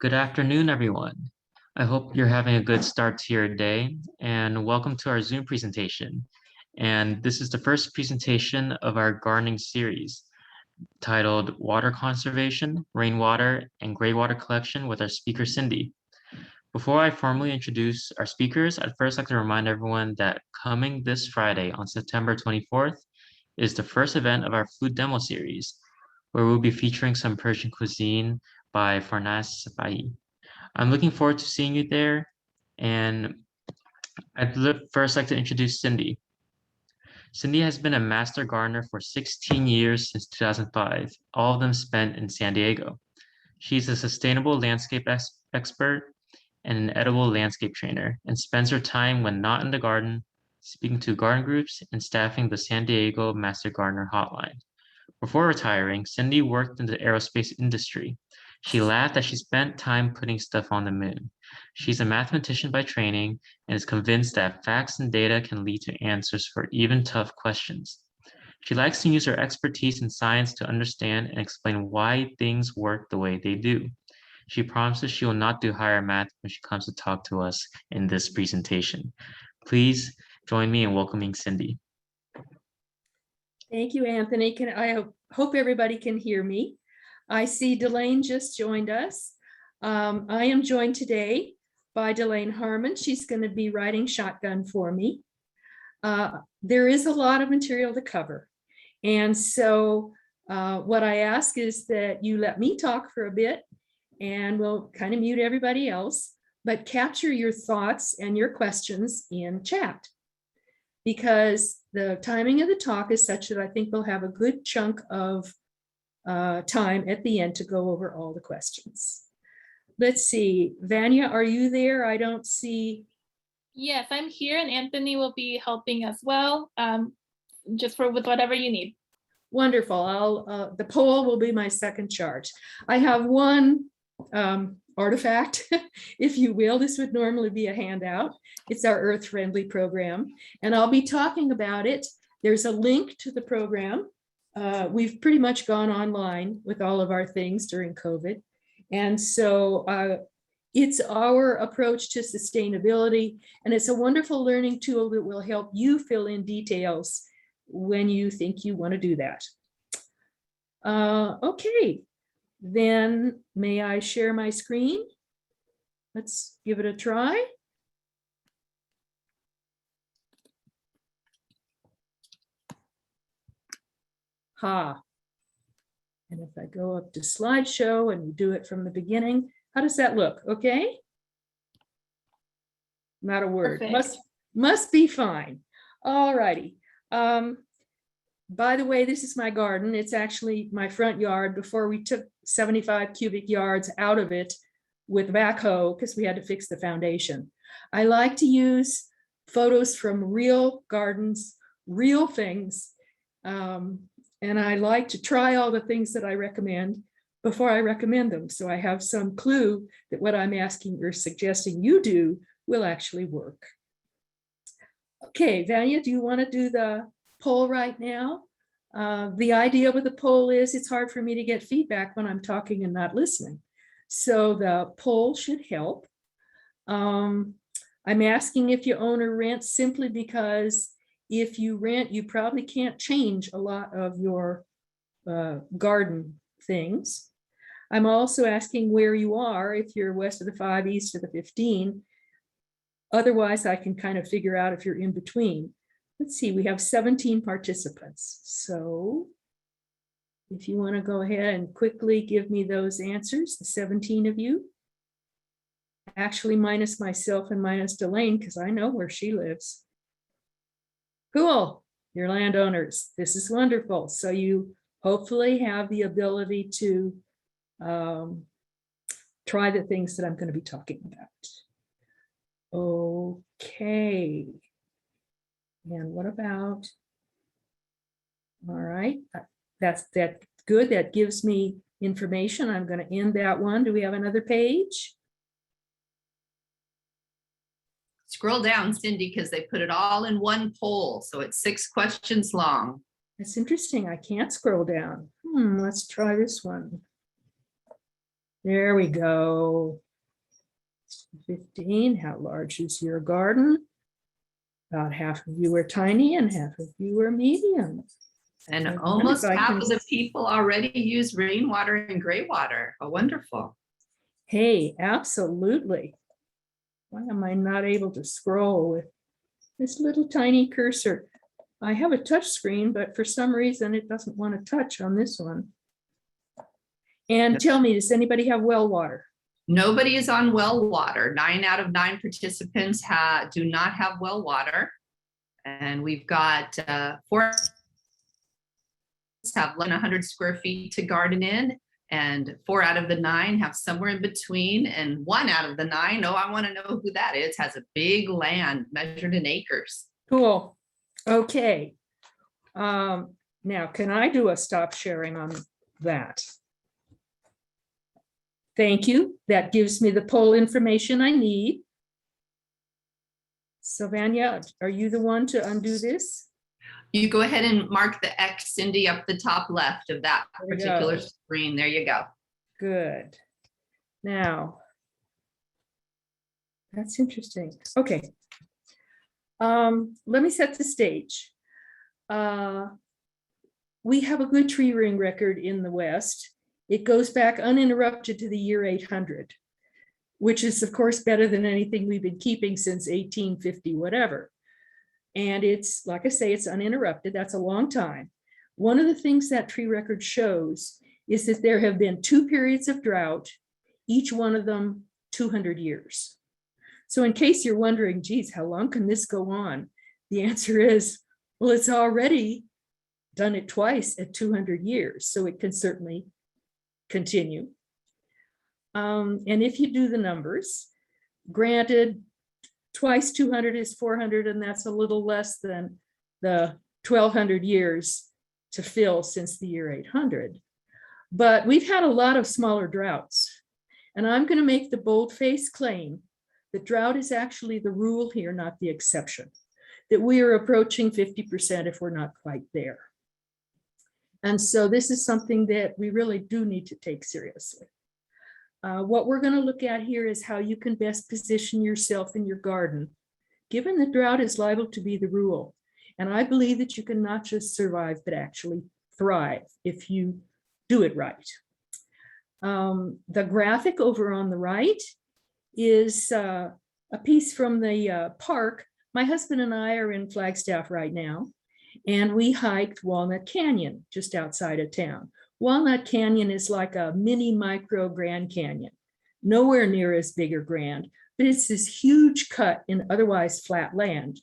Good afternoon, everyone. I hope you're having a good start to your day, and welcome to our Zoom presentation. And this is the first presentation of our gardening series titled Water Conservation, Rainwater, and Greywater Collection with our speaker, Cindy. Before I formally introduce our speakers, I'd first like to remind everyone that coming this Friday on September 24th is the first event of our food demo series, where we'll be featuring some Persian cuisine by Farnas Safai. I'm looking forward to seeing you there, and first like to introduce Cindy. Cindy has been a master gardener for 16 years since 2005, all of them spent in San Diego. She's a sustainable landscape expert and an edible landscape trainer, and spends her time when not in the garden, speaking to garden groups and staffing the San Diego Master Gardener Hotline. Before retiring, Cindy worked in the aerospace industry. She laughed as she spent time putting stuff on the moon. She's a mathematician by training and is convinced that facts and data can lead to answers for even tough questions. She likes to use her expertise in science to understand and explain why things work the way they do. She promises she will not do higher math when she comes to talk to us in this presentation. Please join me in welcoming Cindy. Thank you, Anthony. I hope everybody can hear me. I see Delane just joined us. I am joined today by Delane Harmon. She's going to be riding shotgun for me. There is a lot of material to cover. And so what I ask is that you let me talk for a bit, and we'll kind of mute everybody else, but capture your thoughts and your questions in chat, because the timing of the talk is such that I think we'll have a good chunk of time at the end to go over all the questions. Let's see, Vanya, are you there? I don't see. Yes, I'm here, and Anthony will be helping as well, just with whatever you need. Wonderful. The poll will be my second charge. I have one artifact, if you will. This would normally be a handout. It's our Earth Friendly program, and I'll be talking about it. There's a link to the program. We've pretty much gone online with all of our things during COVID. And so it's our approach to sustainability, and it's a wonderful learning tool that will help you fill in details when you think you want to do that. Okay, then may I share my screen? Let's give it a try. Ha. And if I go up to slideshow and do it from the beginning, how does that look? Okay. Not a word. Must be fine. All righty. By the way, this is my garden. It's actually my front yard before we took 75 cubic yards out of it with backhoe because we had to fix the foundation. I like to use photos from real gardens, real things. And I like to try all the things that I recommend before I recommend them. So I have some clue that what I'm asking or suggesting you do will actually work. Okay, Vanya, do you want to do the poll right now? The idea with the poll is it's hard for me to get feedback when I'm talking and not listening. So the poll should help. I'm asking if you own or rent simply because if you rent, you probably can't change a lot of your garden things. I'm also asking where you are, if you're west of the 5, east of the 15. Otherwise, I can kind of figure out if you're in between. Let's see, we have 17 participants. So if you want to go ahead and quickly give me those answers, the 17 of you. Actually, minus myself and minus Delane, because I know where she lives. Cool, you're landowners. This is wonderful. So you hopefully have the ability to try the things that I'm going to be talking about. Okay. And what about, all right, that's good. That gives me information. I'm going to end that one. Do we have another page? Scroll down, Cindy, because they put it all in one poll. So it's 6 questions long. That's interesting. I can't scroll down. Let's try this one. There we go. 15, how large is your garden? About half of you are tiny and half of you are medium. And I wonder almost if I half can- of the people already use rainwater and gray water. Oh, wonderful. Hey, absolutely. Why am I not able to scroll with this little tiny cursor? I have a touch screen, but for some reason it doesn't want to touch on this one. And tell me, does anybody have well water? Nobody is on well water. 9 out of 9 participants do not have well water. And we've got 4 have 100 square feet to garden in, and 4 out of the 9 have somewhere in between, and 1 out of the 9, oh, I want to know who that is, has a big land measured in acres. Cool. Okay. Now, can I do a stop sharing on that? Thank you. That gives me the poll information I need. Sylvania, are you the one to undo this? You go ahead and mark the X, Cindy, up the top left of that There we particular go. screen. There you go. Good. Now, that's interesting. Okay. Let me set the stage. We have a good tree ring record in the West. It goes back uninterrupted to the year 800, which is of course better than anything we've been keeping since 1850, whatever. And it's, like I say, it's uninterrupted. That's a long time. One of the things that tree record shows is that there have been 2 periods of drought, each one of them 200 years. So in case you're wondering, geez, how long can this go on? The answer is, well, it's already done it twice at 200 years, so it can certainly continue. And if you do the numbers, granted, twice 200 is 400, and that's a little less than the 1,200 years to fill since the year 800. But we've had a lot of smaller droughts. And I'm going to make the bold-faced claim that drought is actually the rule here, not the exception, that we are approaching 50% if we're not quite there. And so this is something that we really do need to take seriously. What we're going to look at here is how you can best position yourself in your garden, given that drought is liable to be the rule. And I believe that you can not just survive, but actually thrive if you do it right. The graphic over on the right is a piece from the park. My husband and I are in Flagstaff right now, and we hiked Walnut Canyon just outside of town. Walnut Canyon is like a mini micro Grand Canyon, nowhere near as big or grand, but it's this huge cut in otherwise flat land.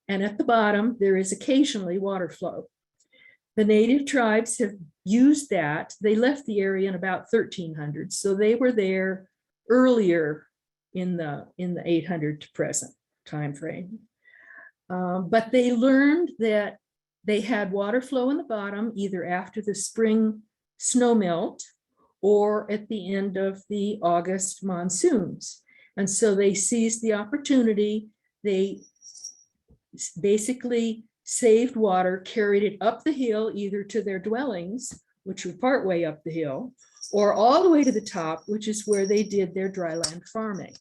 And at the bottom, there is occasionally water flow. The native tribes have used that. They left the area in about 1300, so they were there earlier in the 800 to present time frame. But they learned that they had water flow in the bottom either after the spring snow melt or at the end of the August monsoons. And so they seized the opportunity. They basically saved water, carried it up the hill, either to their dwellings, which were partway up the hill, or all the way to the top, which is where they did their dryland farming.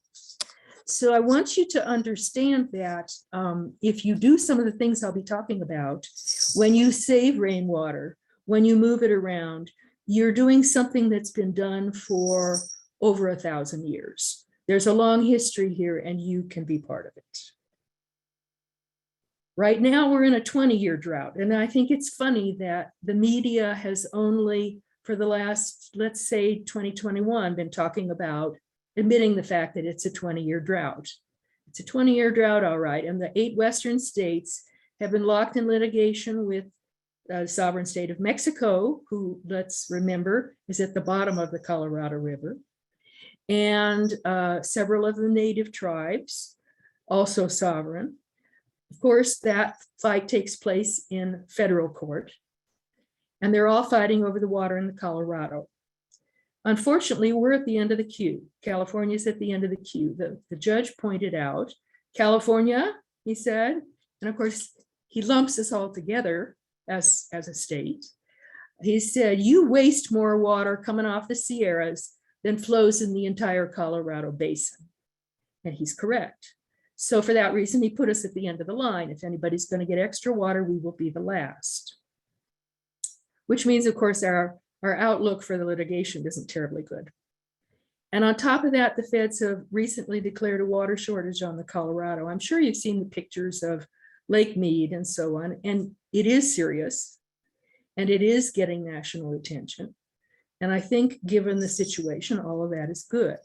So I want you to understand that if you do some of the things I'll be talking about, when you save rainwater, when you move it around, you're doing something that's been done for over 1,000 years. There's a long history here, and you can be part of it. Right now, we're in a 20-year drought, and I think it's funny that the media has only, for the last, let's say 2021, been talking about admitting the fact that it's a 20-year drought. It's a 20-year drought, all right, and the 8 Western states have been locked in litigation with the sovereign state of Mexico, who, let's remember, is at the bottom of the Colorado River, and several of the native tribes, also sovereign. Of course, that fight takes place in federal court, and they're all fighting over the water in the Colorado. Unfortunately, we're at the end of the queue. California's at the end of the queue. The judge pointed out, California, he said, and of course, he lumps us all together as a state. He said, you waste more water coming off the Sierras than flows in the entire Colorado basin. And he's correct. So for that reason, he put us at the end of the line. If anybody's going to get extra water, we will be the last. Which means, of course, our outlook for the litigation isn't terribly good. And on top of that, the feds have recently declared a water shortage on the Colorado. I'm sure you've seen the pictures of Lake Mead and so on, and it is serious, and it is getting national attention. And I think given the situation, all of that is good.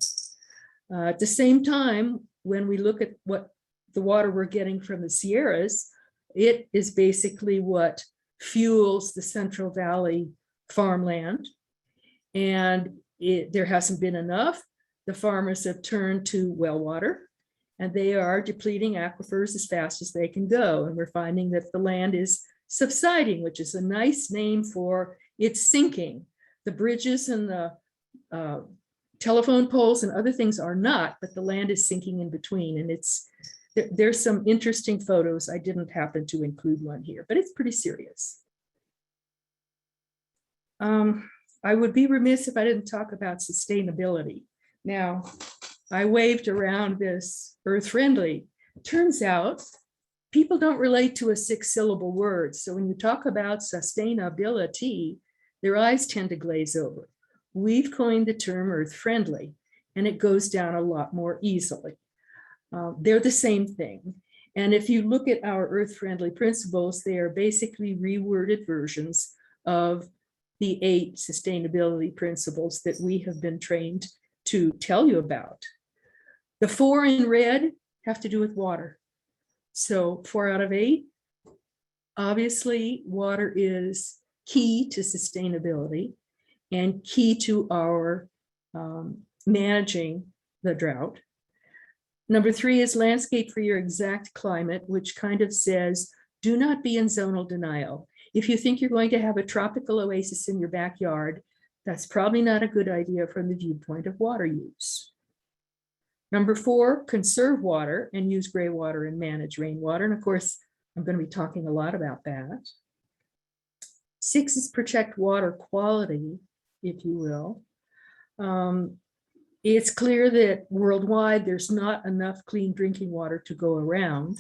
At the same time, when we look at what the water we're getting from the Sierras, it is basically what fuels the Central Valley farmland. And there hasn't been enough. The farmers have turned to well water, and they are depleting aquifers as fast as they can go. And we're finding that the land is subsiding, which is a nice name for it's sinking. The bridges and the telephone poles and other things are not, but the land is sinking in between. And there's some interesting photos. I didn't happen to include one here, but it's pretty serious. I would be remiss if I didn't talk about sustainability. Now, I waved around this earth-friendly. Turns out people don't relate to a 6-syllable word. So when you talk about sustainability, their eyes tend to glaze over. We've coined the term earth-friendly, and it goes down a lot more easily. They're the same thing. And if you look at our earth-friendly principles, they are basically reworded versions of the 8 sustainability principles that we have been trained to tell you about. The 4 in red have to do with water. So 4 out of 8, obviously water is key to sustainability and key to our managing the drought. Number 3 is landscape for your exact climate, which kind of says, do not be in zonal denial. If you think you're going to have a tropical oasis in your backyard, that's probably not a good idea from the viewpoint of water use. Number 4, conserve water and use gray water and manage rainwater. And of course, I'm going to be talking a lot about that. 6 is protect water quality, if you will. It's clear that worldwide, there's not enough clean drinking water to go around,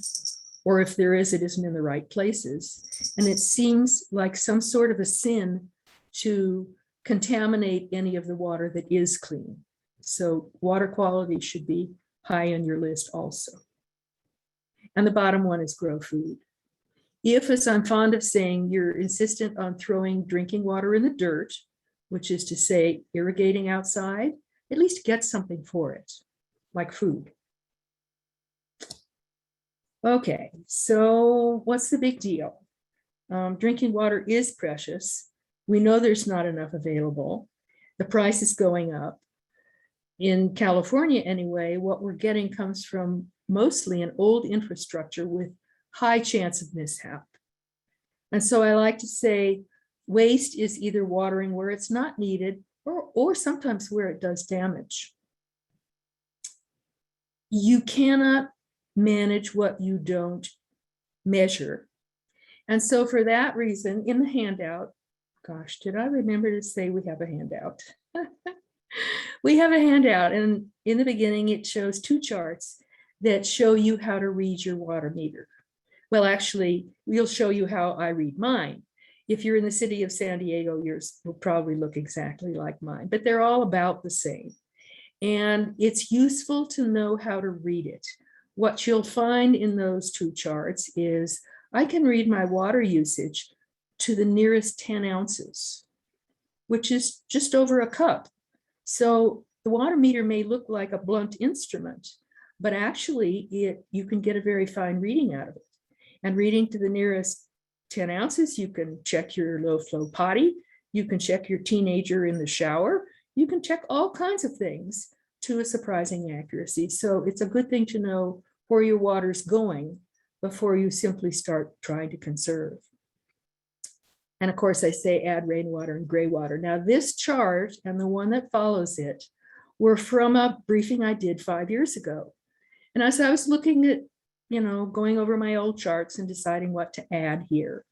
or if there is, it isn't in the right places. And it seems like some sort of a sin to contaminate any of the water that is clean. So water quality should be high on your list also. And the bottom one is grow food. If, as I'm fond of saying, you're insistent on throwing drinking water in the dirt, which is to say irrigating outside, at least get something for it, like food. Okay, so what's the big deal? Drinking water is precious. We know there's not enough available. The price is going up. In California anyway, what we're getting comes from mostly an old infrastructure with high chance of mishap. And so I like to say waste is either watering where it's not needed or sometimes where it does damage. You cannot manage what you don't measure. And so for that reason, in the handout, gosh, did I remember to say we have a handout? We have a handout, and in the beginning, it shows 2 charts that show you how to read your water meter. Well, actually, we'll show you how I read mine. If you're in the city of San Diego, yours will probably look exactly like mine, but they're all about the same. And it's useful to know how to read it. What you'll find in those 2 charts is I can read my water usage to the nearest 10 ounces, which is just over a cup. So the water meter may look like a blunt instrument, but actually you can get a very fine reading out of it. And reading to the nearest 10 ounces, you can check your low flow potty, you can check your teenager in the shower, you can check all kinds of things to a surprising accuracy. So it's a good thing to know where your water's going before you simply start trying to conserve. And of course, I say add rainwater and gray water. Now, this chart and the one that follows it were from a briefing I did 5 years ago. And as I was looking at, going over my old charts and deciding what to add here,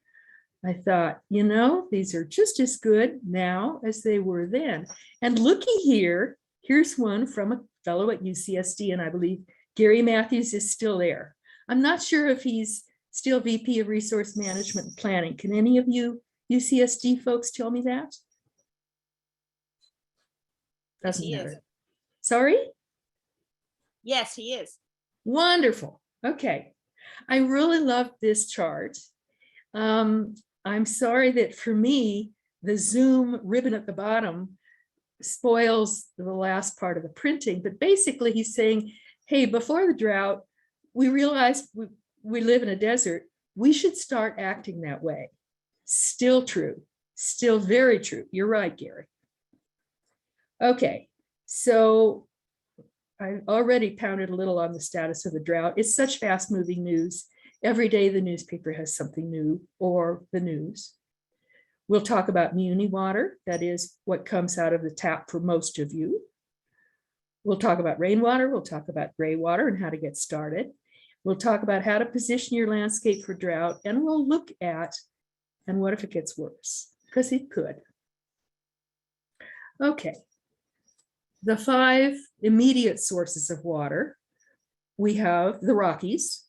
I thought, these are just as good now as they were then. And looky here, Here's one from a fellow at UCSD, and I believe Gary Matthews is still there. I'm not sure if he's still VP of Resource Management and Planning. Can any of you UCSD folks tell me that? Doesn't He matter. is. Sorry? Yes, he is. Wonderful. Okay. I really love this chart. I'm sorry that for me, the Zoom ribbon at the bottom spoils the last part of the printing, but basically he's saying, hey, before the drought, we realized we live in a desert. We should start acting that way. Still true, still very true. You're right, Gary. Okay, so I already pounded a little on the status of the drought. It's such fast moving news. Every day the newspaper has something new or the news. We'll talk about muni water. That is what comes out of the tap for most of you. We'll talk about rainwater. We'll talk about gray water and how to get started. We'll talk about how to position your landscape for drought. And we'll look at, and what if it gets worse? Because it could. Okay. The 5 immediate sources of water. We have the Rockies.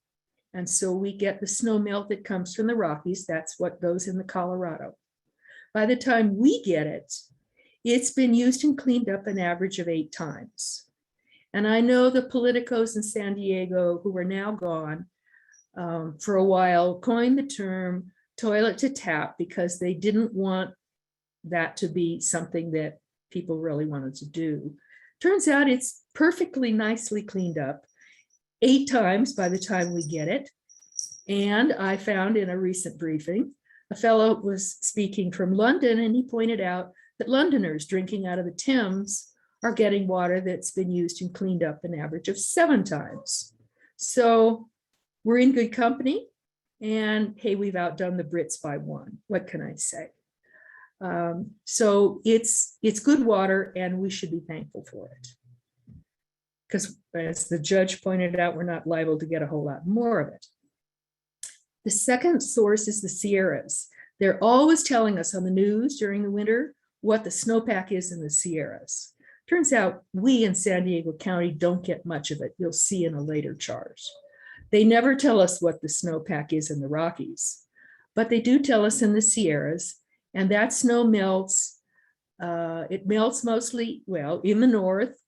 And so we get the snow melt that comes from the Rockies. That's what goes in the Colorado. By the time we get it, it's been used and cleaned up an average of 8 times. And I know the politicos in San Diego, who are now gone for a while, coined the term toilet to tap because they didn't want that to be something that people really wanted to do. Turns out it's perfectly nicely cleaned up 8 times by the time we get it. And I found in a recent briefing, a fellow was speaking from London, and he pointed out that Londoners drinking out of the Thames are getting water that's been used and cleaned up an average of 7 times. So we're in good company, and hey, we've outdone the Brits by 1. What can I say? So it's good water, and we should be thankful for it. Because as the judge pointed out, we're not liable to get a whole lot more of it. The second source is the Sierras. They're always telling us on the news during the winter what the snowpack is in the Sierras. Turns out we in San Diego County don't get much of it. You'll see in a later chart. They never tell us what the snowpack is in the Rockies, but they do tell us in the Sierras, and that snow melts. It melts mostly, well, in the north.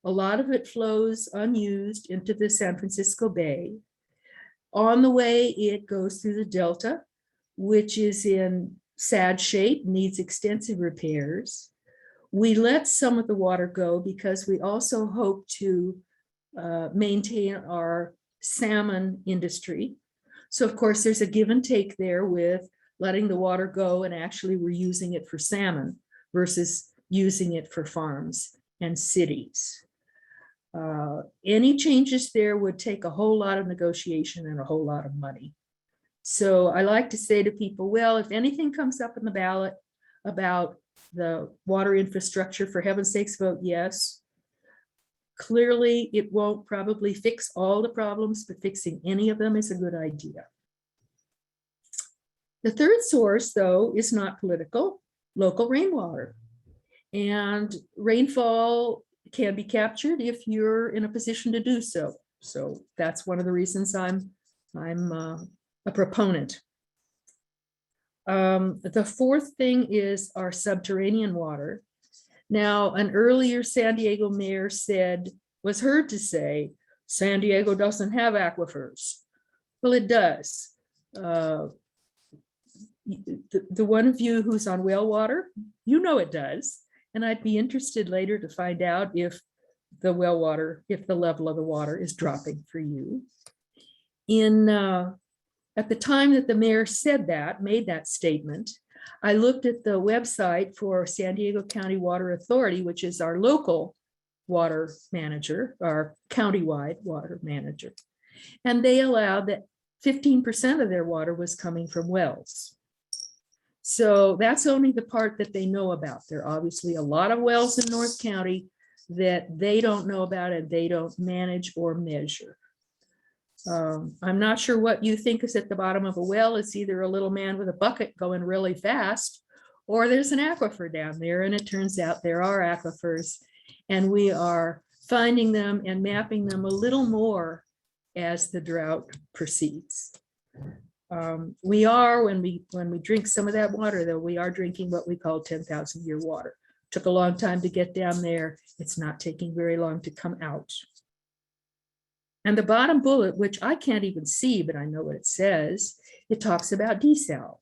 A lot of it flows unused into the San Francisco Bay. On the way, it goes through the Delta, which is in sad shape, needs extensive repairs. We let some of the water go because we also hope to maintain our salmon industry. So of course, there's a give and take there with letting the water go, and actually we're using it for salmon versus using it for farms and cities. Any changes there would take a whole lot of negotiation and a whole lot of money. So I like to say to people, well, if anything comes up in the ballot about the water infrastructure, for heaven's sakes, vote yes. Clearly, it won't probably fix all the problems, but fixing any of them is a good idea. The third source, though, is not political, local rainwater. And rainfall can be captured if you're in a position to do so. So that's one of the reasons I'm a proponent. The fourth thing is our subterranean water. Now, an earlier San Diego mayor was heard to say, San Diego doesn't have aquifers. Well, it does. The one of you who's on well water, you know it does. And I'd be interested later to find out if the well water, if the level of the water is dropping for you. At the time that the mayor made that statement, I looked at the website for San Diego County Water Authority, which is our local water manager, our countywide water manager. And they allowed that 15% of their water was coming from wells. So that's only the part that they know about. There are obviously a lot of wells in North County that they don't know about and they don't manage or measure. I'm not sure what you think is at the bottom of a well. It's either a little man with a bucket going really fast, or there's an aquifer down there, and it turns out there are aquifers. And we are finding them and mapping them a little more as the drought proceeds. We are, when we drink some of that water, though, we are drinking what we call 10,000-year water. Took a long time to get down there. It's not taking very long to come out. And the bottom bullet, which I can't even see, but I know what it says, it talks about desal.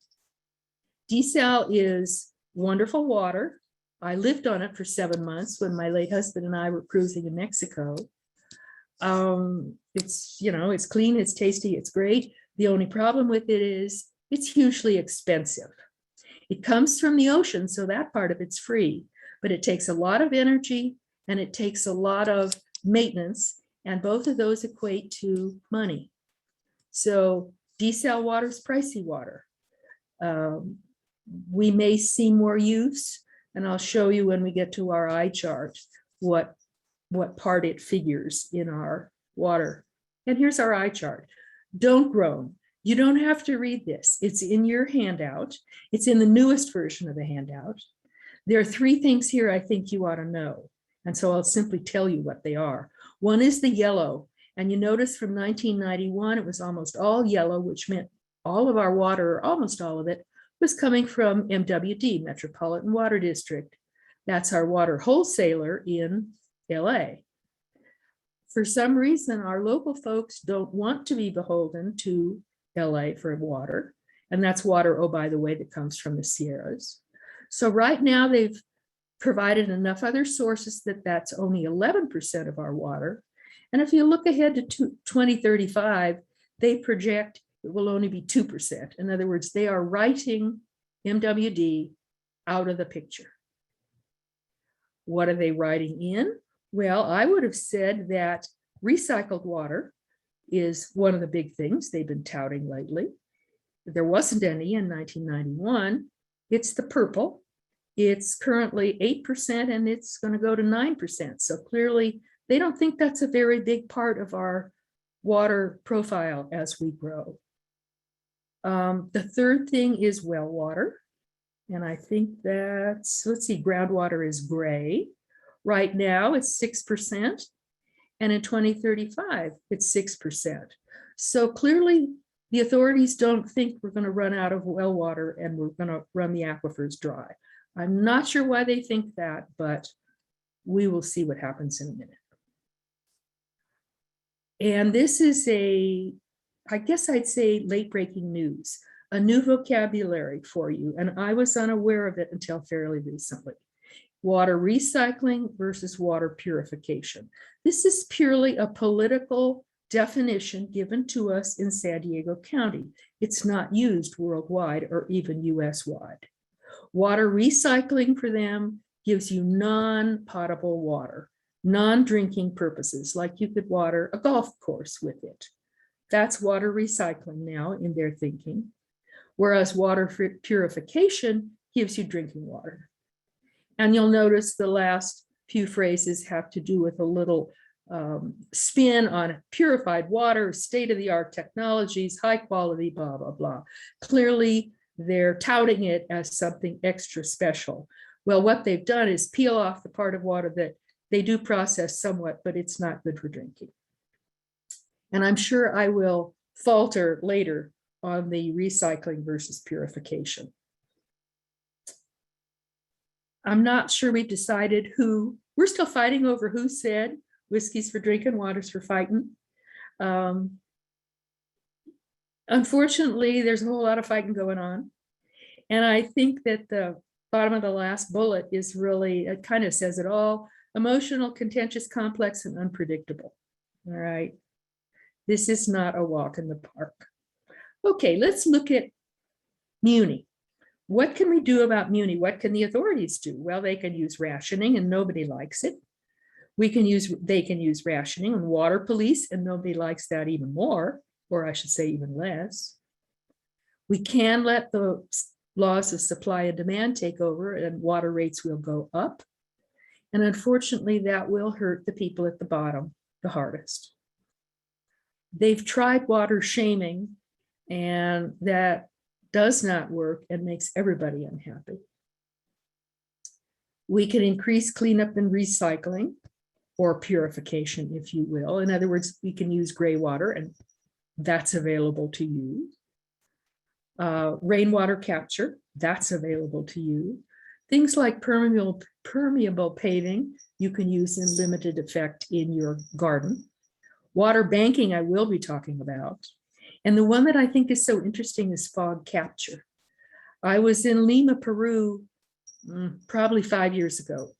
Desal is wonderful water. I lived on it for 7 months when my late husband and I were cruising in Mexico. It's, you know, it's clean, it's tasty, it's great. The only problem with it is it's hugely expensive. It comes from the ocean, so that part of it's free, but it takes a lot of energy and it takes a lot of maintenance, and both of those equate to money. So desal water is pricey water. We may see more use, and I'll show you when we get to our eye chart what part it figures in our water. And here's our eye chart. Don't groan. You don't have to read this. It's in your handout. It's in the newest version of the handout. There are 3 things here I think you ought to know. And so I'll simply tell you what they are. One is the yellow. And you notice from 1991, it was almost all yellow, which meant all of our water, or almost all of it, was coming from MWD, Metropolitan Water District. That's our water wholesaler in LA. For some reason, our local folks don't want to be beholden to LA for water. And that's water, oh, by the way, that comes from the Sierras. So right now they've provided enough other sources that that's only 11% of our water. And if you look ahead to 2035, they project it will only be 2%. In other words, they are writing MWD out of the picture. What are they writing in? Well, I would have said that recycled water is one of the big things they've been touting lately. There wasn't any in 1991. It's the purple. It's currently 8% and it's going to go to 9%. So clearly they don't think that's a very big part of our water profile as we grow. The third thing is well water. And I think that's, let's see, groundwater is gray. Right now it's 6%. And in 2035, it's 6%. So clearly the authorities don't think we're going to run out of well water and we're going to run the aquifers dry. I'm not sure why they think that, but we will see what happens in a minute. And this is I guess I'd say late breaking news, a new vocabulary for you. And I was unaware of it until fairly recently. Water recycling versus water purification. This is purely a political definition given to us in San Diego County. It's not used worldwide or even US-wide. Water recycling for them gives you non-potable water, non-drinking purposes, like you could water a golf course with it. That's water recycling now in their thinking. Whereas water purification gives you drinking water. And you'll notice the last few phrases have to do with a little spin on purified water, state-of-the-art technologies, high quality, blah, blah, blah. Clearly, they're touting it as something extra special. Well, what they've done is peel off the part of water that they do process somewhat, but it's not good for drinking. And I'm sure I will falter later on the recycling versus purification. I'm not sure we've decided who, we're still fighting over who said whiskey's for drinking, water's for fighting. Unfortunately, there's a whole lot of fighting going on. And I think that the bottom of the last bullet is really, it kind of says it all: emotional, contentious, complex, and unpredictable. All right. This is not a walk in the park. Okay, let's look at muni. What can we do about muni? What can the authorities do? Well, they can use rationing and nobody likes it. They can use rationing and water police and nobody likes that even more, or I should say even less. We can let the laws of supply and demand take over and water rates will go up. And unfortunately, that will hurt the people at the bottom the hardest. They've tried water shaming, and that does not work and makes everybody unhappy. We can increase cleanup and recycling, or purification, if you will. In other words, we can use gray water, and that's available to you. Rainwater capture, that's available to you. Things like permeable paving, you can use in limited effect in your garden. Water banking, I will be talking about. And the one that I think is so interesting is fog capture. I was in Lima, Peru, probably 5 years ago.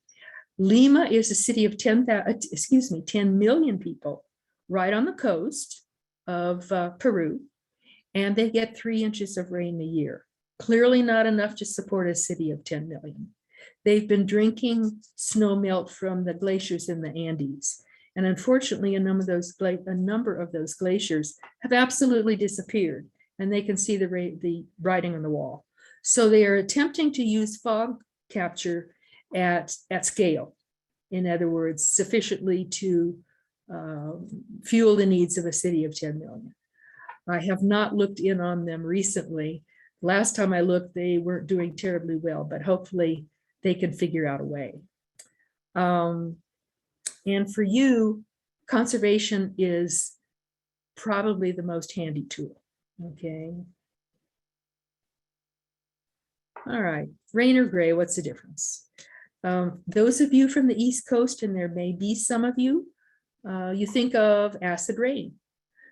Lima is a city of 10 million people right on the coast of Peru, and they get 3 inches of rain a year. Clearly not enough to support a city of 10 million. They've been drinking snow melt from the glaciers in the Andes. And unfortunately, a number of those glaciers have absolutely disappeared, and they can see the writing on the wall. So they are attempting to use fog capture at scale. In other words, sufficiently to fuel the needs of a city of 10 million. I have not looked in on them recently. Last time I looked, they weren't doing terribly well, but hopefully they can figure out a way. And for you, conservation is probably the most handy tool, okay? All right, rain or gray, what's the difference? Those of you from the East Coast, and there may be some of you, you think of acid rain.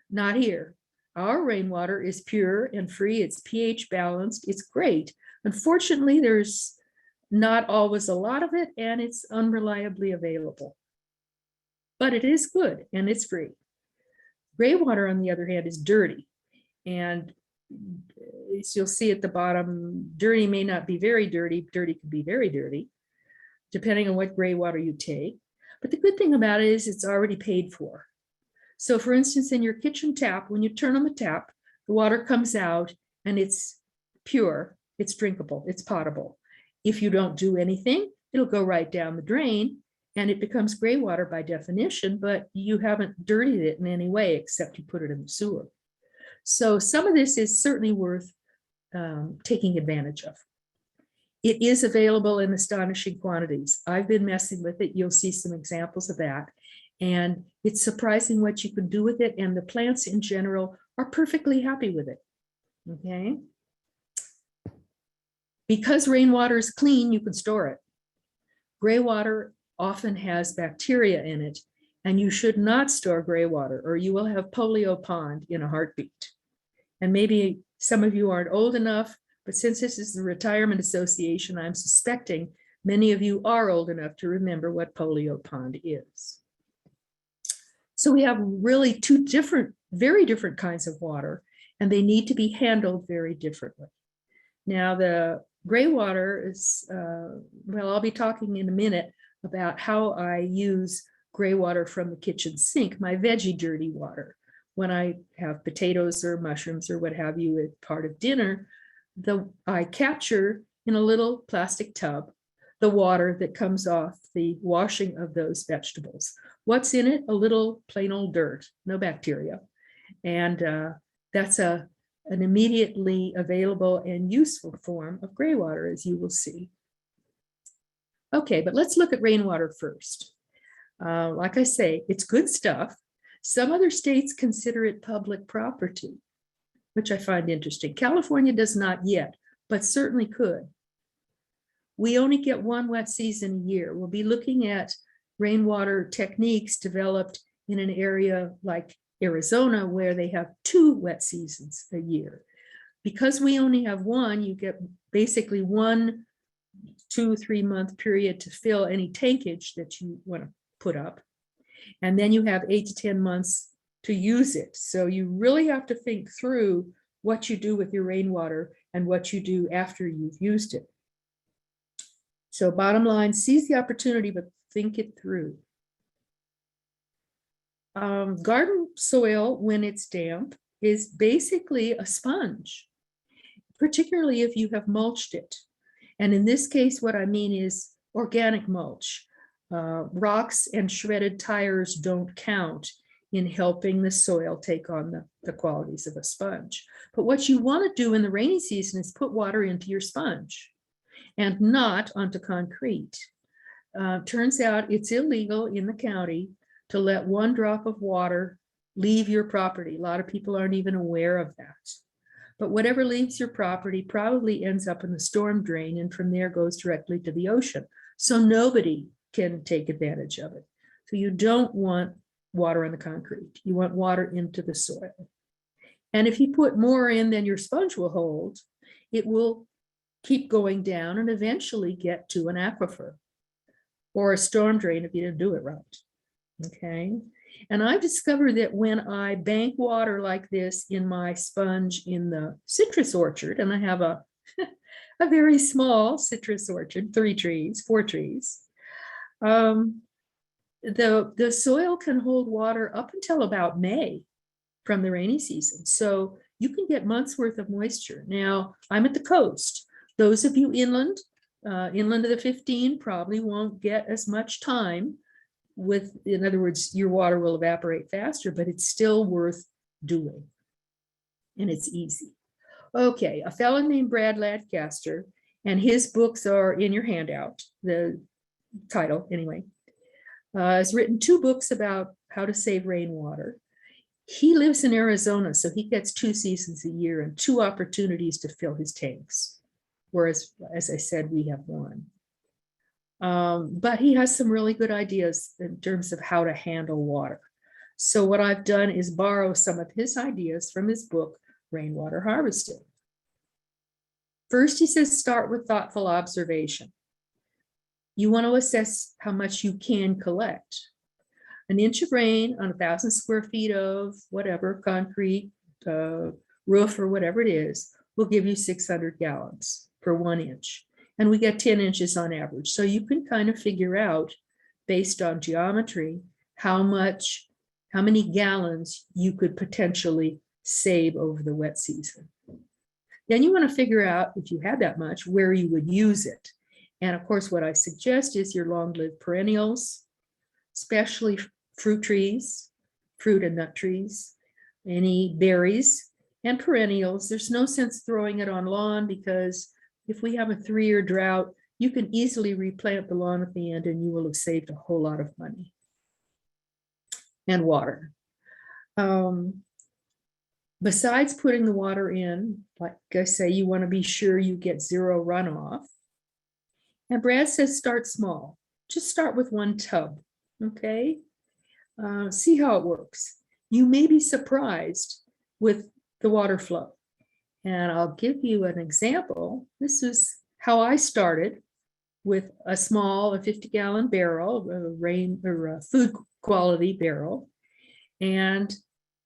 Not here. Our rainwater is pure and free, it's pH balanced, it's great. Unfortunately, there's not always a lot of it, and it's unreliably available. But it is good and it's free. Gray water, on the other hand, is dirty. And as you'll see at the bottom, dirty may not be very dirty. Dirty could be very dirty, depending on what gray water you take. But the good thing about it is it's already paid for. So for instance, in your kitchen tap, when you turn on the tap, the water comes out and it's pure, it's drinkable, it's potable. If you don't do anything, it'll go right down the drain and it becomes gray water by definition, but you haven't dirtied it in any way except you put it in the sewer. So some of this is certainly worth taking advantage of. It is available in astonishing quantities. I've been messing with it. You'll see some examples of that. And it's surprising what you can do with it. And the plants in general are perfectly happy with it. Okay. Because rainwater is clean, you can store it. Gray water often has bacteria in it, and you should not store gray water or you will have polio pond in a heartbeat. And maybe some of you aren't old enough, but since this is the Retirement Association, I'm suspecting many of you are old enough to remember what polio pond is. So we have really two very different kinds of water, and they need to be handled very differently. Now, the gray water is, well, I'll be talking in a minute about how I use gray water from the kitchen sink, my veggie dirty water. When I have potatoes or mushrooms or what have you as part of dinner, I capture in a little plastic tub the water that comes off the washing of those vegetables. What's in it? A little plain old dirt, no bacteria. And that's an immediately available and useful form of gray water, as you will see. Okay, but let's look at rainwater first. Like I say, it's good stuff. Some other states consider it public property, which I find interesting. California does not yet, but certainly could. We only get one wet season a year. We'll be looking at rainwater techniques developed in an area like Arizona, where they have 2 wet seasons a year. Because we only have one, you get basically 1 2-3 month period to fill any tankage that you want to put up. And then you have 8 to 10 months to use it. So you really have to think through what you do with your rainwater and what you do after you've used it. So bottom line, seize the opportunity, but think it through. Garden soil, when it's damp, is basically a sponge, particularly if you have mulched it. And in this case, what I mean is organic mulch. Rocks and shredded tires don't count in helping the soil take on the qualities of a sponge. But what you want to do in the rainy season is put water into your sponge and not onto concrete. turns out it's illegal in the county to let one drop of water leave your property. A lot of people aren't even aware of that. But whatever leaves your property probably ends up in the storm drain and from there goes directly to the ocean. So nobody can take advantage of it. So you don't want water on the concrete. You want water into the soil. And if you put more in than your sponge will hold, it will keep going down and eventually get to an aquifer or a storm drain if you didn't do it right. Okay. And I discovered that when I bank water like this in my sponge in the citrus orchard, and I have a, a very small citrus orchard, 4 trees, the soil can hold water up until about May from the rainy season. So you can get months worth of moisture. Now, I'm at the coast. Those of you inland of the 15 probably won't get as much time with, in other words, your water will evaporate faster, but it's still worth doing. And it's easy. Okay, a fellow named Brad Lancaster, and his books are in your handout, the title anyway, has written 2 books about how to save rainwater. He lives in Arizona, so he gets 2 seasons a year and 2 opportunities to fill his tanks. Whereas, as I said, we have 1. But he has some really good ideas in terms of how to handle water. So what I've done is borrow some of his ideas from his book, Rainwater Harvesting. First, he says, start with thoughtful observation. You want to assess how much you can collect. An inch of rain on 1,000 square feet of whatever, concrete, roof or whatever it is, will give you 600 gallons for 1 inch. And we get 10 inches on average. So you can kind of figure out, based on geometry, how many gallons you could potentially save over the wet season. Then you want to figure out, if you had that much, where you would use it. And of course, what I suggest is your long-lived perennials, especially fruit trees, fruit and nut trees, any berries and perennials. There's no sense throwing it on lawn because if we have a 3-year drought, you can easily replant the lawn at the end and you will have saved a whole lot of money and water. Besides putting the water in, like I say, you want to be sure you get 0 runoff. And Brad says start small. Just start with 1 tub, okay? See how it works. You may be surprised with the water flow. And I'll give you an example. This is how I started with a 50-gallon barrel, a food quality barrel. And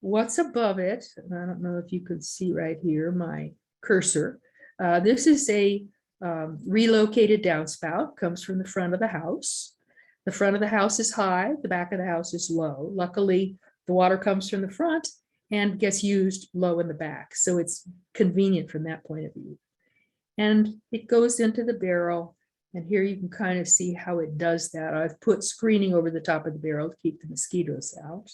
what's above it, and I don't know if you could see right here, my cursor. This is a relocated downspout, comes from the front of the house. The front of the house is high, the back of the house is low. Luckily, the water comes from the front and gets used low in the back. So it's convenient from that point of view. And it goes into the barrel. And here you can kind of see how it does that. I've put screening over the top of the barrel to keep the mosquitoes out.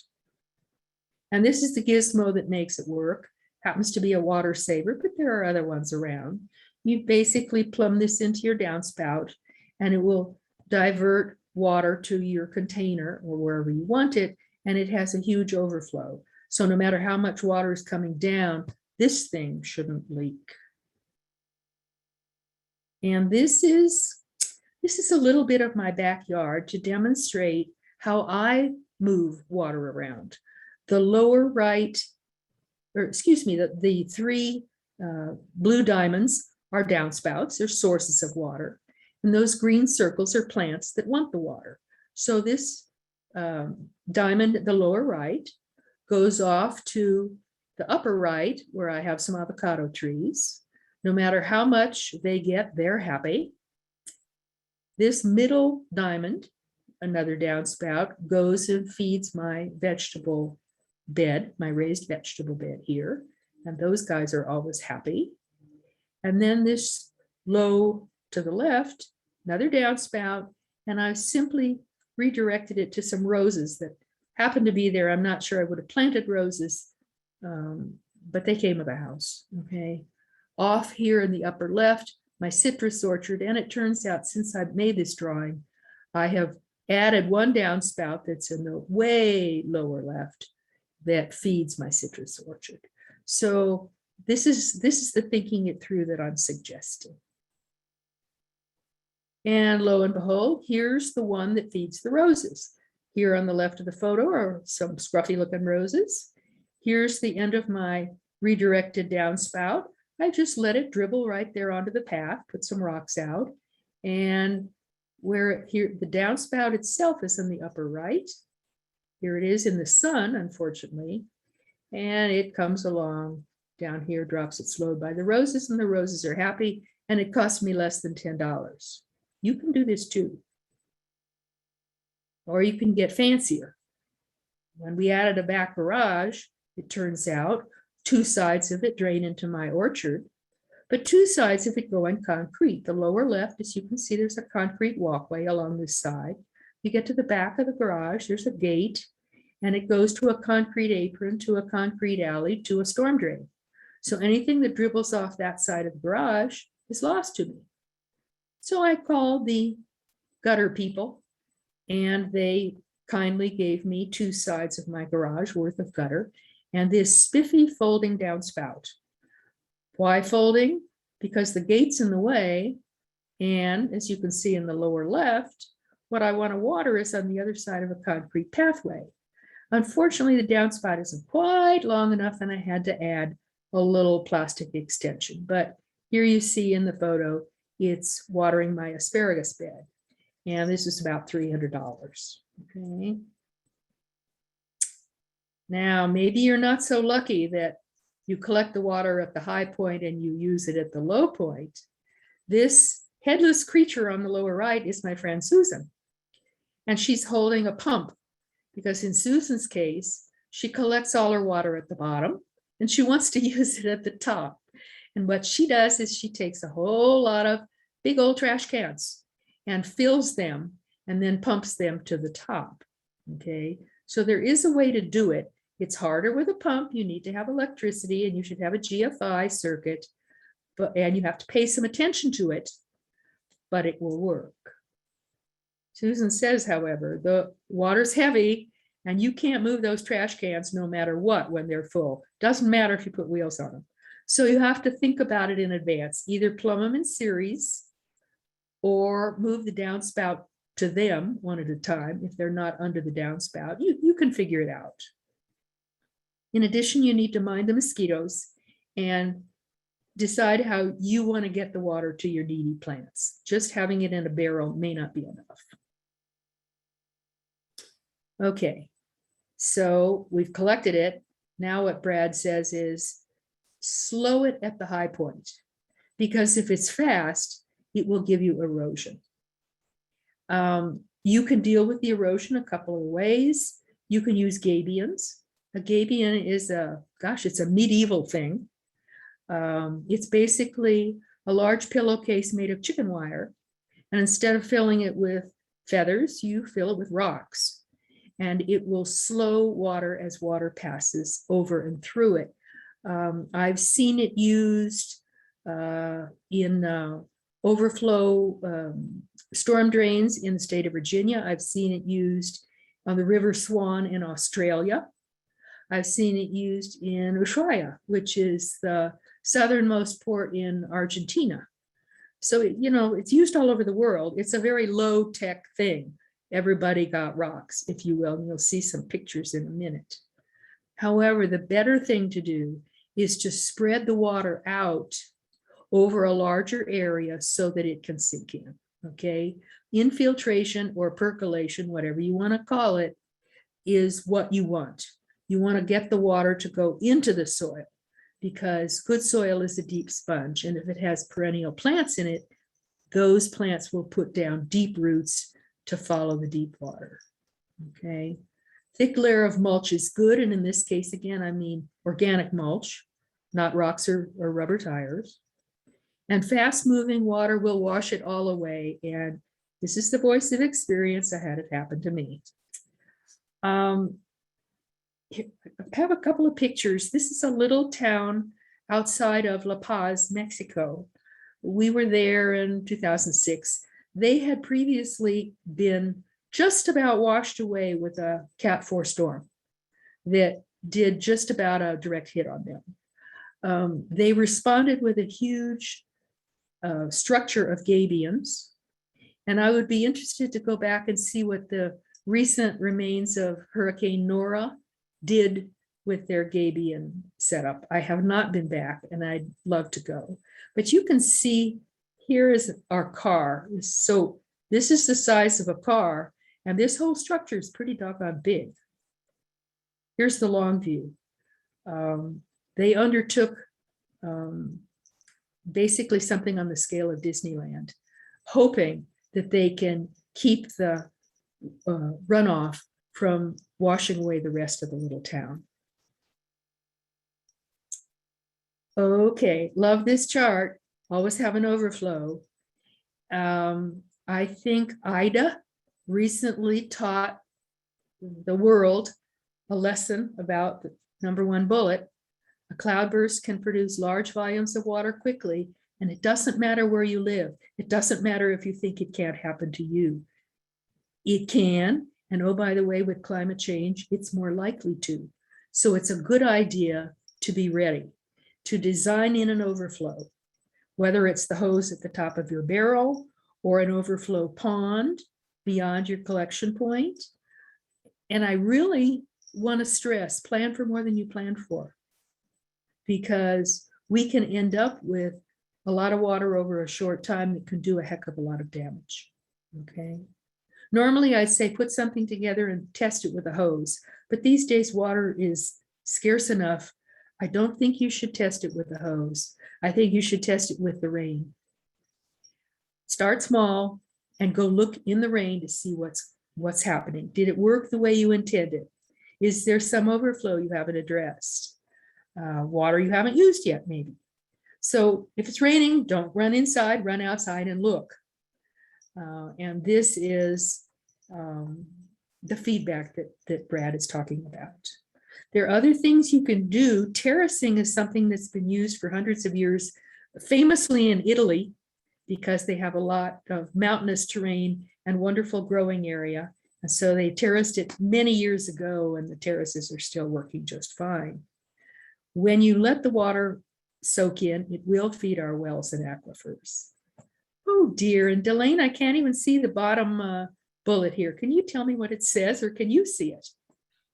And this is the gizmo that makes it work. Happens to be a water saver, but there are other ones around. You basically plumb this into your downspout and it will divert water to your container or wherever you want it. And it has a huge overflow. So no matter how much water is coming down, this thing shouldn't leak. And this is a little bit of my backyard to demonstrate how I move water around. The lower right, or excuse me, the 3 blue diamonds are downspouts. They're sources of water. And those green circles are plants that want the water. So this diamond at the lower right goes off to the upper right where I have some avocado trees. No matter how much they get, they're happy. This middle diamond, another downspout, goes and feeds my vegetable bed, my raised vegetable bed here. And those guys are always happy. And then this low to the left, another downspout, and I simply redirected it to some roses that happened to be there. I'm not sure I would have planted roses, but they came with the house, okay? Off here in the upper left, my citrus orchard, and it turns out since I've made this drawing, I have added one downspout that's in the way lower left that feeds my citrus orchard. So this is the thinking it through that I'm suggesting. And lo and behold, here's the one that feeds the roses. Here on the left of the photo are some scruffy looking roses. Here's the end of my redirected downspout. I just let it dribble right there onto the path, put some rocks out, and where here the downspout itself is in the upper right. Here it is in the sun, unfortunately, and it comes along down here, drops its load by the roses, and the roses are happy, and it cost me less than $10. You can do this too. Or you can get fancier. When we added a back garage, it turns out 2 sides of it drain into my orchard, but 2 sides of it go in concrete. The lower left, as you can see, there's a concrete walkway along this side. You get to the back of the garage, there's a gate, and it goes to a concrete apron, to a concrete alley, to a storm drain. So anything that dribbles off that side of the garage is lost to me. So I called the gutter people, and they kindly gave me 2 sides of my garage worth of gutter and this spiffy folding downspout. Why folding? Because the gate's in the way, and as you can see in the lower left, what I want to water is on the other side of a concrete pathway. Unfortunately, the downspout isn't quite long enough, and I had to add a little plastic extension. But here you see in the photo, it's watering my asparagus bed. And this is about $300. Okay. Now, maybe you're not so lucky that you collect the water at the high point and you use it at the low point. This headless creature on the lower right is my friend Susan. And she's holding a pump because in Susan's case, she collects all her water at the bottom and she wants to use it at the top. And what she does is she takes a whole lot of big old trash cans and fills them and then pumps them to the top. Okay, so there is a way to do it. It's harder with a pump. You need to have electricity and you should have a GFI circuit, and you have to pay some attention to it, but it will work. Susan says, however, the water's heavy and you can't move those trash cans no matter what when they're full. Doesn't matter if you put wheels on them. So you have to think about it in advance, either plumb them in series or move the downspout to them one at a time if they're not under the downspout. You can figure it out. In addition, you need to mind the mosquitoes and decide how you want to get the water to your needy plants. Just having it in a barrel may not be enough. Okay, so we've collected it. Now what Brad says is slow it at the high point, because if it's fast, it will give you erosion. You can deal with the erosion a couple of ways. You can use gabions. A gabion is it's a medieval thing. It's basically a large pillowcase made of chicken wire. And instead of filling it with feathers, you fill it with rocks. And it will slow water as water passes over and through it. I've seen it used in overflow storm drains in the state of Virginia. I've seen it used on the River Swan in Australia. I've seen it used in Ushuaia, which is the southernmost port in Argentina. So, it's used all over the world. It's a very low tech thing. Everybody got rocks, if you will, and you'll see some pictures in a minute. However, the better thing to do is to spread the water out over a larger area so that it can sink in, okay? Infiltration or percolation, whatever you want to call it, is what you want. You want to get the water to go into the soil because good soil is a deep sponge. And if it has perennial plants in it, those plants will put down deep roots to follow the deep water, okay? Thick layer of mulch is good. And in this case, again, I mean organic mulch, not rocks or rubber tires. And fast moving water will wash it all away. And this is the voice of experience. I had it happen to me. I have a couple of pictures. This is a little town outside of La Paz, Mexico. We were there in 2006. they had previously been just about washed away with a Cat 4 storm that did just about a direct hit on them. They responded with a huge structure of gabions. And I would be interested to go back and see what the recent remains of Hurricane Nora did with their gabion setup. I have not been back and I'd love to go. But you can see here is our car. So this is the size of a car, and this whole structure is pretty doggone big. Here's the long view. They undertook basically something on the scale of Disneyland, hoping that they can keep the runoff from washing away the rest of the little town. Okay, love this chart. Always have an overflow. I think Ida recently taught the world a lesson about the #1 bullet. A cloudburst can produce large volumes of water quickly, and it doesn't matter where you live. It doesn't matter if you think it can't happen to you. It can, and oh, by the way, with climate change, it's more likely to. So it's a good idea to be ready, to design in an overflow, whether it's the hose at the top of your barrel or an overflow pond beyond your collection point. And I really want to stress, plan for more than you planned for, because we can end up with a lot of water over a short time that can do a heck of a lot of damage. Okay. Normally I'd say put something together and test it with a hose, but these days water is scarce enough. I don't think you should test it with a hose. I think you should test it with the rain. Start small and go look in the rain to see what's happening. Did it work the way you intended? Is there some overflow you haven't addressed? Water you haven't used yet, maybe. So if it's raining, don't run inside, run outside and look. And this is the feedback that Brad is talking about. There are other things you can do. Terracing is something that's been used for hundreds of years, famously in Italy, because they have a lot of mountainous terrain and wonderful growing area. And so they terraced it many years ago, and the terraces are still working just fine. When you let the water soak in, it will feed our wells and aquifers. Oh dear, and Delane, I can't even see the bottom bullet here. Can you tell me what it says, or can you see it?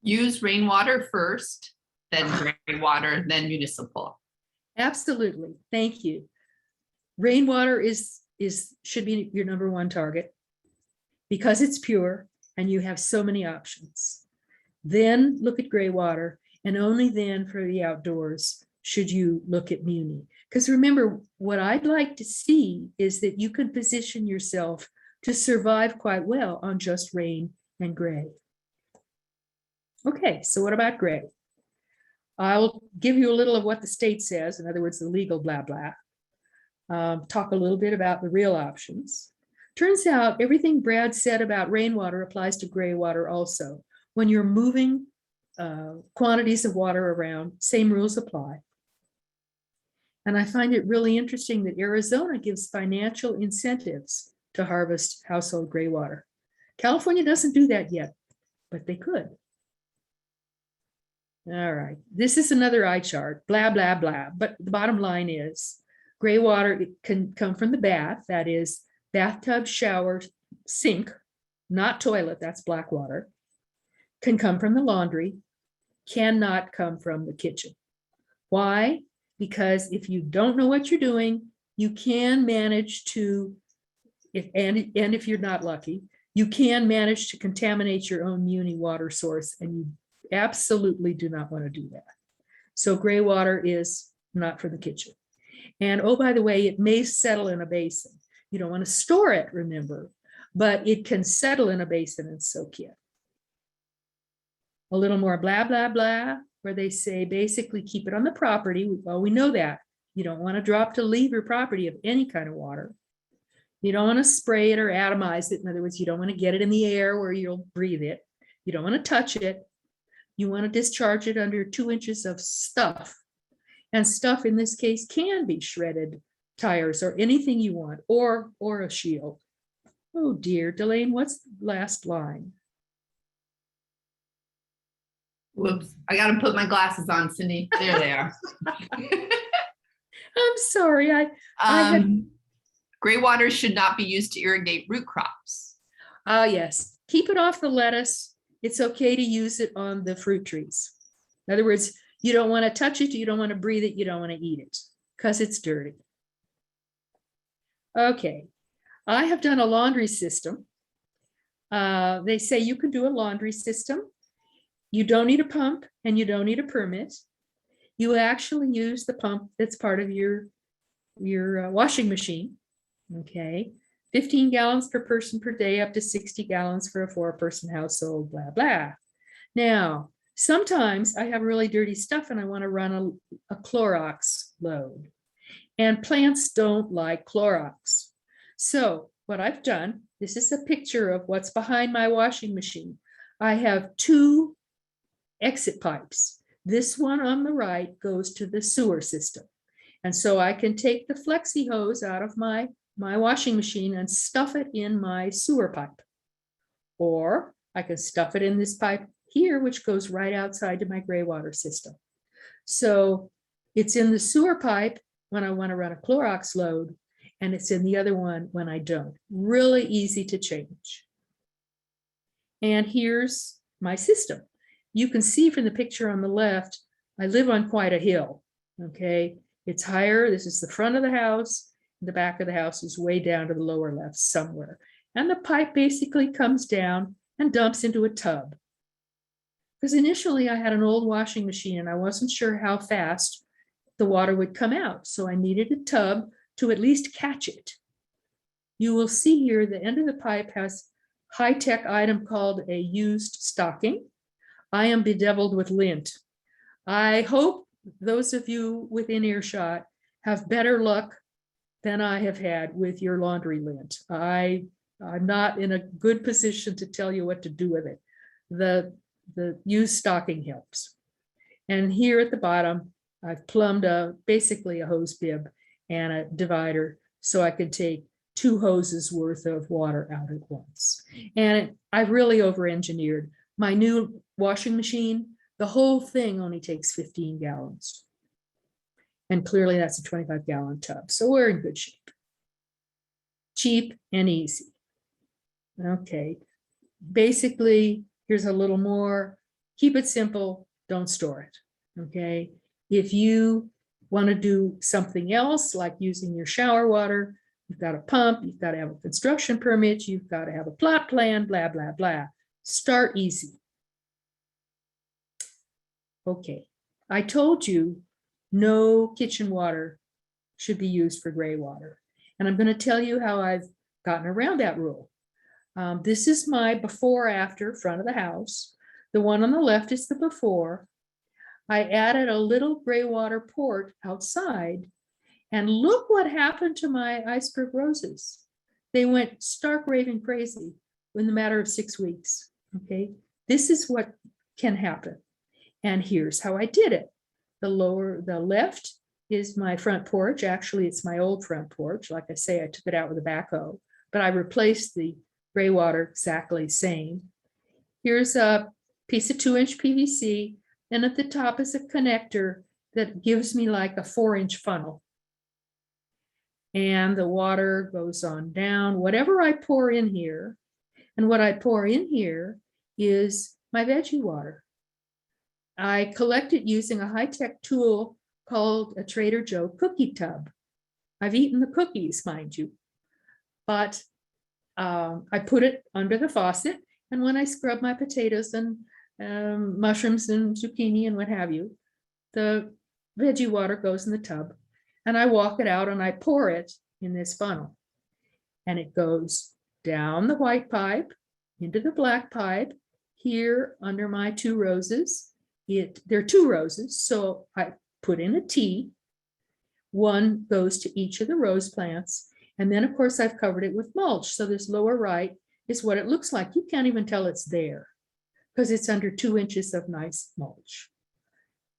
Use rainwater first, then gray water, then municipal. Absolutely, thank you. Rainwater should be your #1 target because it's pure and you have so many options. Then look at gray water, and only then for the outdoors should you look at muni. Because remember, what I'd like to see is that you can position yourself to survive quite well on just rain and gray. Okay, so what about gray? I'll give you a little of what the state says, in other words, the legal blah blah. Talk a little bit about the real options. Turns out everything Brad said about rainwater applies to gray water also. When you're moving quantities of water around, same rules apply. And I find it really interesting that Arizona gives financial incentives to harvest household gray water. California doesn't do that yet, but they could. All right, this is another eye chart, blah, blah, blah. But the bottom line is gray water, it can come from the bath, that is bathtub, shower, sink, not toilet, that's black water. Can come from the laundry, cannot come from the kitchen. Why? Because if you don't know what you're doing, you can manage to, if you're not lucky, you can manage to contaminate your own muni water source, and you absolutely do not want to do that. So gray water is not for the kitchen. And oh, by the way, it may settle in a basin. You don't want to store it, remember, but it can settle in a basin and soak in. A little more blah, blah, blah, where they say basically keep it on the property. Well, we know that. You don't want to drop to leave your property of any kind of water. You don't want to spray it or atomize it. In other words, you don't want to get it in the air where you'll breathe it. You don't want to touch it. You want to discharge it under 2 inches of stuff. And stuff in this case can be shredded tires or anything you want, or a shield. Oh dear, Delane, what's the last line? Whoops, I gotta put my glasses on, Cindy. There they are. I'm sorry, I had- Gray water should not be used to irrigate root crops. yes, keep it off the lettuce. It's okay to use it on the fruit trees. In other words, you don't want to touch it, you don't want to breathe it, you don't want to eat it because it's dirty. Okay, I have done a laundry system. They say you can do a laundry system. You don't need a pump and you don't need a permit. You actually use the pump that's part of your washing machine. Okay, 15 gallons per person per day, up to 60 gallons for a 4-person household, blah, blah. Now, sometimes I have really dirty stuff and I want to run a Clorox load. And plants don't like Clorox. So what I've done, this is a picture of what's behind my washing machine. I have 2 exit pipes. This one on the right goes to the sewer system. And so I can take the flexi hose out of my washing machine and stuff it in my sewer pipe. Or I can stuff it in this pipe here, which goes right outside to my gray water system. So it's in the sewer pipe when I want to run a Clorox load, and it's in the other one when I don't. Really easy to change. And here's my system. You can see from the picture on the left, I live on quite a hill, okay? It's higher, this is the front of the house, the back of the house is way down to the lower left somewhere. And the pipe basically comes down and dumps into a tub. Because initially I had an old washing machine and I wasn't sure how fast the water would come out. So I needed a tub to at least catch it. You will see here the end of the pipe has a high-tech item called a used stocking. I am bedeviled with lint. I hope those of you within earshot have better luck than I have had with your laundry lint. I'm not in a good position to tell you what to do with it. The used stocking helps. And here at the bottom, I've plumbed basically a hose bib and a divider so I can take 2 hoses worth of water out at once. And I've really over-engineered. My new washing machine, the whole thing only takes 15 gallons. And clearly that's a 25-gallon tub. So we're in good shape. Cheap and easy. Okay. Basically, here's a little more. Keep it simple. Don't store it. Okay. If you want to do something else, like using your shower water, you've got a pump, you've got to have a construction permit, you've got to have a plot plan, blah, blah, blah. Start easy. Okay. I told you no kitchen water should be used for gray water. And I'm going to tell you how I've gotten around that rule. This is my before after front of the house. The one on the left is the before. I added a little gray water port outside, and look what happened to my iceberg roses. They went stark raving crazy in the matter of 6 weeks. Okay, this is what can happen. And here's how I did it. The left is my front porch. Actually, it's my old front porch. Like I say, I took it out with a backhoe, but I replaced the gray water exactly same. Here's a piece of 2-inch PVC, and at the top is a connector that gives me like a 4-inch funnel. And the water goes on down. Whatever I pour in here, and what I pour in here is my veggie water. I collect it using a high-tech tool called a Trader Joe cookie tub. I've eaten the cookies, mind you, but I put it under the faucet, and when I scrub my potatoes and mushrooms and zucchini and what have you, the veggie water goes in the tub, and I walk it out and I pour it in this funnel, and it goes down the white pipe into the black pipe here under my 2 roses. There are 2 roses, so I put in a T. One goes to each of the rose plants. And then, of course, I've covered it with mulch. So this lower right is what it looks like. You can't even tell it's there because it's under 2 inches of nice mulch.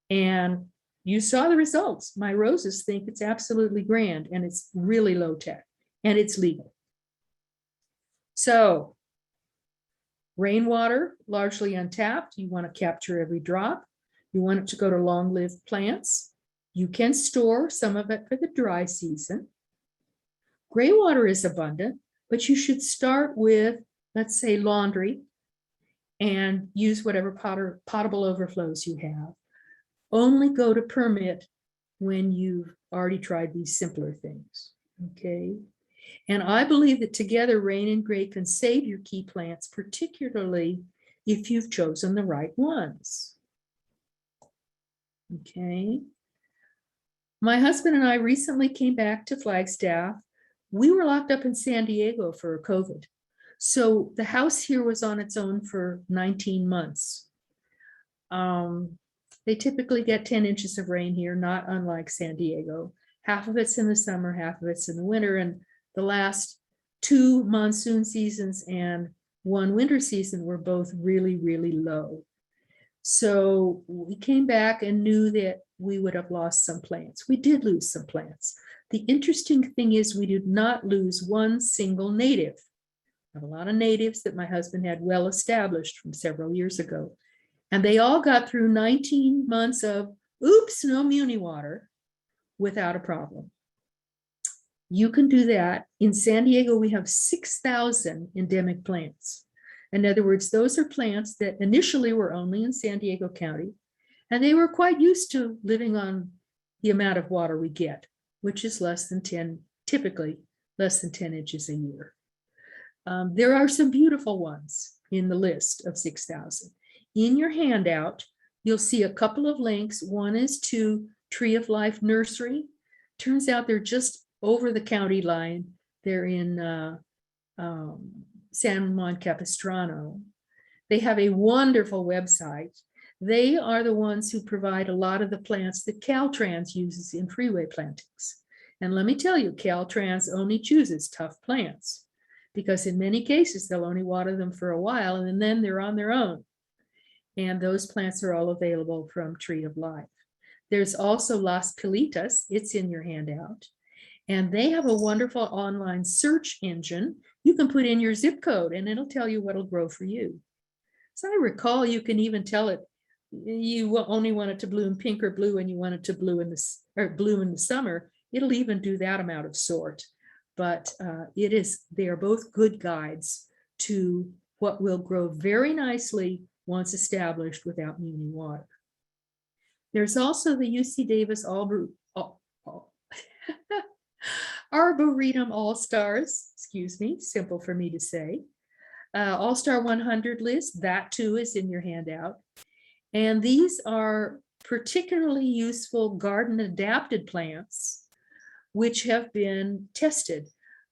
And you saw the results. My roses think it's absolutely grand, and it's really low tech, and it's legal. So rainwater, largely untapped. You want to capture every drop. You want it to go to long-lived plants. You can store some of it for the dry season. Gray water is abundant, but you should start with, let's say, laundry and use whatever potable overflows you have. Only go to permit when you've already tried these simpler things, okay? And I believe that together, rain and gray can save your key plants, particularly if you've chosen the right ones. Okay. My husband and I recently came back to Flagstaff. We were locked up in San Diego for COVID. So the house here was on its own for 19 months. They typically get 10 inches of rain here, not unlike San Diego. Half of it's in the summer, half of it's in the winter. And the last 2 monsoon seasons and 1 winter season were both really, really low. So we came back and knew that we would have lost some plants. We did lose some plants. The interesting thing is we did not lose one single native. I have a lot of natives that my husband had well established from several years ago. And they all got through 19 months of, oops, no muni water without a problem. You can do that. In San Diego, we have 6,000 endemic plants. In other words, those are plants that initially were only in San Diego County, and they were quite used to living on the amount of water we get, which is less than 10, typically less than 10 inches a year. There are some beautiful ones in the list of 6,000. In your handout, you'll see a couple of links. One is to Tree of Life Nursery. Turns out they're just over the county line. They're in San Juan Capistrano. They have a wonderful website. They are the ones who provide a lot of the plants that Caltrans uses in freeway plantings. And let me tell you, Caltrans only chooses tough plants because in many cases, they'll only water them for a while and then they're on their own. And those plants are all available from Tree of Life. There's also Las Pilitas, it's in your handout. And they have a wonderful online search engine. You can put in your zip code and it'll tell you what'll grow for you. So I recall you can even tell it, you only want it to bloom pink or blue and you want it to bloom in the summer. It'll even do that amount of sort. But they are both good guides to what will grow very nicely once established without muni water. There's also the UC Davis Arboretum All-Stars, excuse me, simple for me to say. All-Star 100 list, that too is in your handout. And these are particularly useful garden adapted plants, which have been tested.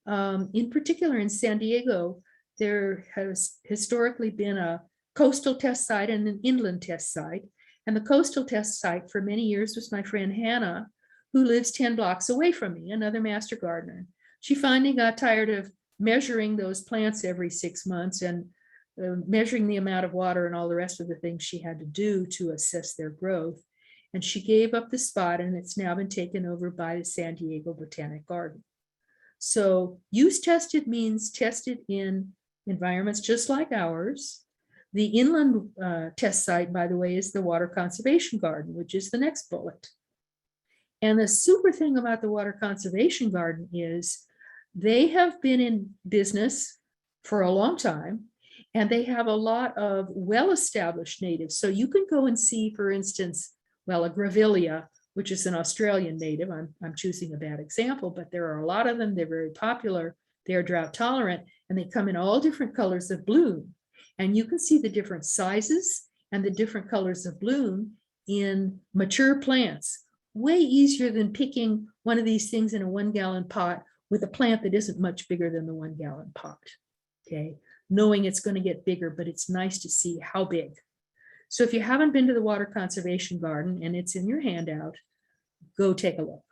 In particular in San Diego, there has historically been a coastal test site and an inland test site. And the coastal test site for many years was my friend Hannah, who lives 10 blocks away from me, another master gardener. She finally got tired of measuring those plants every 6 months and measuring the amount of water and all the rest of the things she had to do to assess their growth. And she gave up the spot and it's now been taken over by the San Diego Botanic Garden. So use tested means tested in environments just like ours. The inland test site, by the way, is the Water Conservation Garden, which is the next bullet. And the super thing about the Water Conservation Garden is they have been in business for a long time, and they have a lot of well-established natives. So you can go and see, for instance, well, a grevillea, which is an Australian native. I'm choosing a bad example, but there are a lot of them. They're very popular. They're drought tolerant, and they come in all different colors of bloom. And you can see the different sizes and the different colors of bloom in mature plants. Way easier than picking one of these things in a 1-gallon pot with a plant that isn't much bigger than the 1-gallon pot, okay? Knowing it's going to get bigger, but it's nice to see how big. So if you haven't been to the Water Conservation Garden and it's in your handout, go take a look.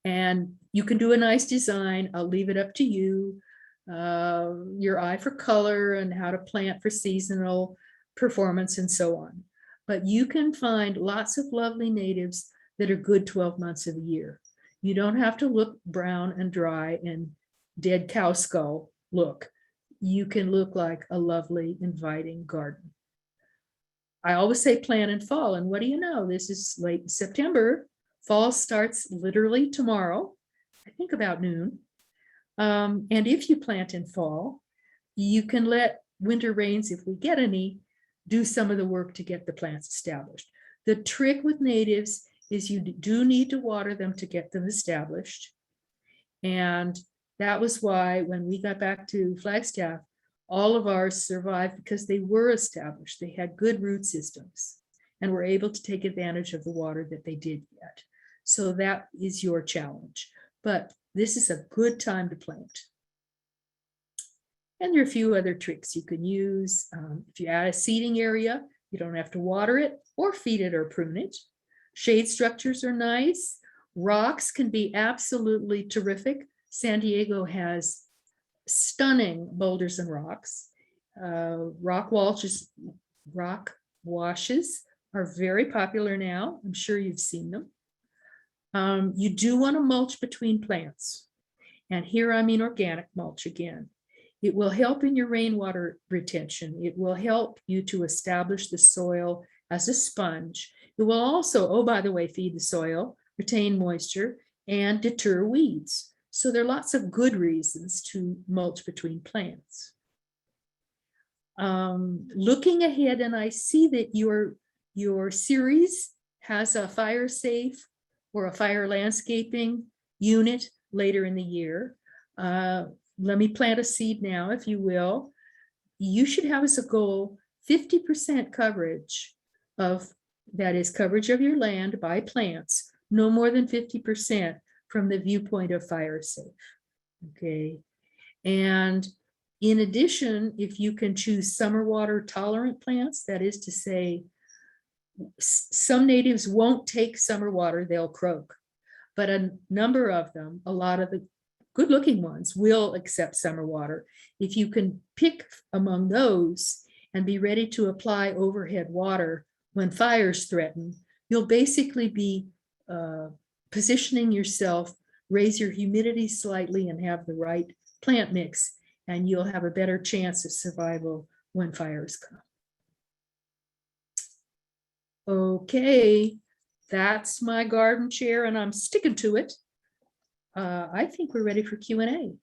And you can do a nice design. I'll leave it up to you. Your eye for color and how to plant for seasonal performance and so on. But you can find lots of lovely natives that are good 12 months of the year. You don't have to look brown and dry and dead cow skull look. you can look like a lovely, inviting garden. I always say plant in fall, and what do you know? This is late September. Fall starts literally tomorrow, I think about noon. And if you plant in fall, you can let winter rains, if we get any, do some of the work to get the plants established. The trick with natives is you do need to water them to get them established. And that was why when we got back to Flagstaff, all of ours survived because they were established. They had good root systems and were able to take advantage of the water that they did get. So that is your challenge. But this is a good time to plant. And there are a few other tricks you can use. If you add a seeding area, you don't have to water it or feed it or prune it. Shade structures are nice. Rocks can be absolutely terrific. San Diego has stunning boulders and rocks. Rock washes are very popular now. I'm sure you've seen them. You do want to mulch between plants. And here I mean organic mulch again. It will help in your rainwater retention. It will help you to establish the soil as a sponge. It will also, oh, by the way, feed the soil, retain moisture, and deter weeds. So there are lots of good reasons to mulch between plants. Looking ahead, and I see that your series has a fire safe or a fire landscaping unit later in the year. Let me plant a seed now, if you will. You should have as a goal 50% coverage of, that is coverage of your land by plants, no more than 50% from the viewpoint of fire safe. Okay. And in addition, if you can choose summer water tolerant plants, that is to say, some natives won't take summer water, they'll croak. But a number of them, a lot of the good looking ones, will accept summer water. If you can pick among those and be ready to apply overhead water when fires threaten, you'll basically be positioning yourself, raise your humidity slightly and have the right plant mix, and you'll have a better chance of survival when fires come. Okay, that's my garden chair and I'm sticking to it. I think we're ready for Q&A.